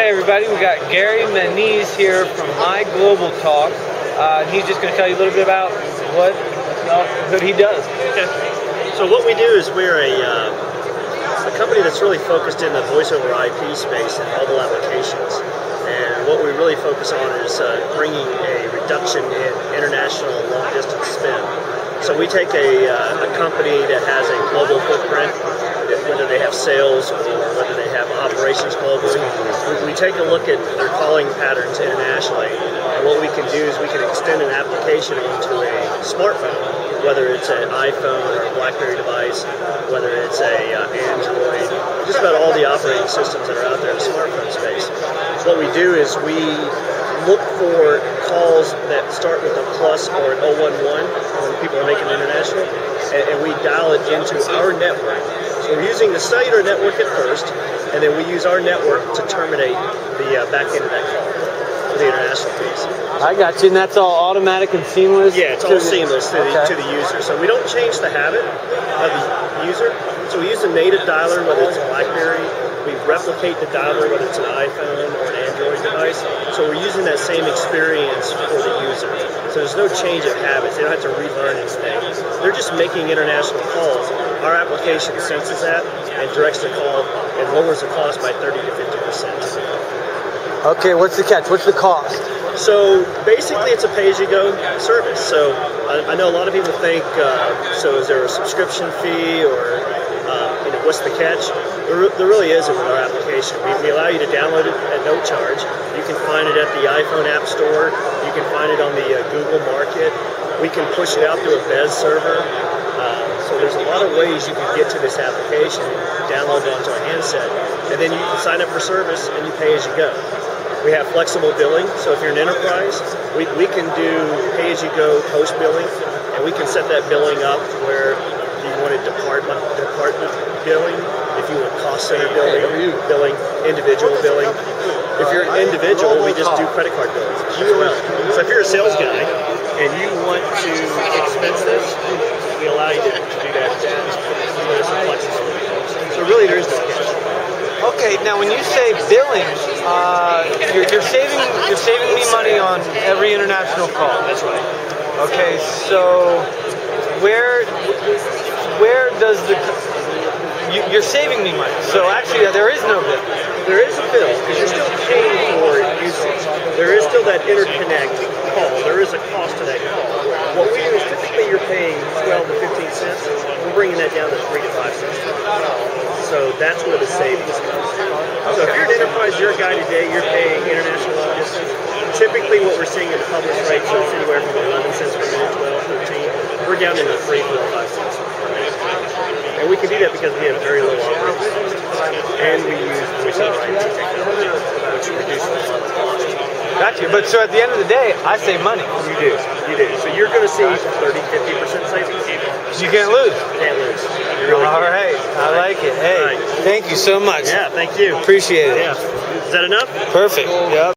Hey everybody, we got Gary Maniz here from MyGlobalTalk. He's just going to tell you a little bit about what he does. Okay. So what we do is we're a company that's really focused in the voice over IP space and mobile applications. And what we really focus on is bringing a reduction in international long-distance spend. So we take a company that has a global footprint, whether they have sales or whether they have operations globally. We take a look at their calling patterns internationally, and what we can do is we can extend an application onto a smartphone, whether it's an iPhone or a BlackBerry device, whether it's a Android, just about all the operating systems that are out there in the smartphone space. What we do is we look for calls that start with a plus or an 011 when people are making international, and we dial it into our network. So we're using the cellular network at first, and then we use our network to terminate the back end of that call for the international piece. I got you, and that's all automatic and seamless? Yeah, it's all seamless to the user. So we don't change the habit of the user. So we use a native dialer, whether it's a BlackBerry. We replicate the dialer, whether it's an iPhone or an Android device. So we're using that same experience for the user. So there's no change of habits. They don't have to relearn anything. They're just making international calls. Our application senses that and directs the call and lowers the cost by 30 to 50%. Okay, what's the catch? What's the cost? So basically it's a pay-as-you-go service. So I know a lot of people think, so is there a subscription fee or what's the catch? There really isn't with our application. We allow you to download it at no charge. You can find it at the iPhone App Store. You can find it on the Google Market. We can push it out through a Bez server. So there's a lot of ways you can get to this application, download it onto a handset, and then you can sign up for service and you pay as you go. We have flexible billing, so if you're an enterprise, we can do pay-as-you-go post billing, and we can set that billing up where you want it department billing, if you want cost center billing, individual billing. If you're an individual, we just do credit card billing as well. So if you're a sales guy and you want to expense this, we allow you to do that. There's some flexibility. So really there is no catch. Okay, now when you say billing, you're saving me money on every international call. That's right. Okay, so where does you're saving me money? So actually, there is no bill. There is a bill because you're still paying for usage. There is still that interconnect call. There is a cost to that call. What we do is typically you're paying 12 to 15 cents. We're bringing that down to 3 to 5 cents. So that's where the savings comes. So if you're an enterprise, you're a guy today, you're paying international long distance. Typically what we're seeing in the published rates is anywhere from 11 cents per minute, 12, 13. We're down into 3, 4, 5 cents per minute. And we can do that because we have very low operating costs. And we use voice over IP technology, which reduces a lot of cost. Gotcha. But so at the end of the day, I save money. You do. So you're going to see 30, 50% savings. You can't lose. Can't lose. Really All right. I like it. Hey, thank you so much. Yeah, thank you. Appreciate it. Yeah. Is that enough? Perfect. Yep.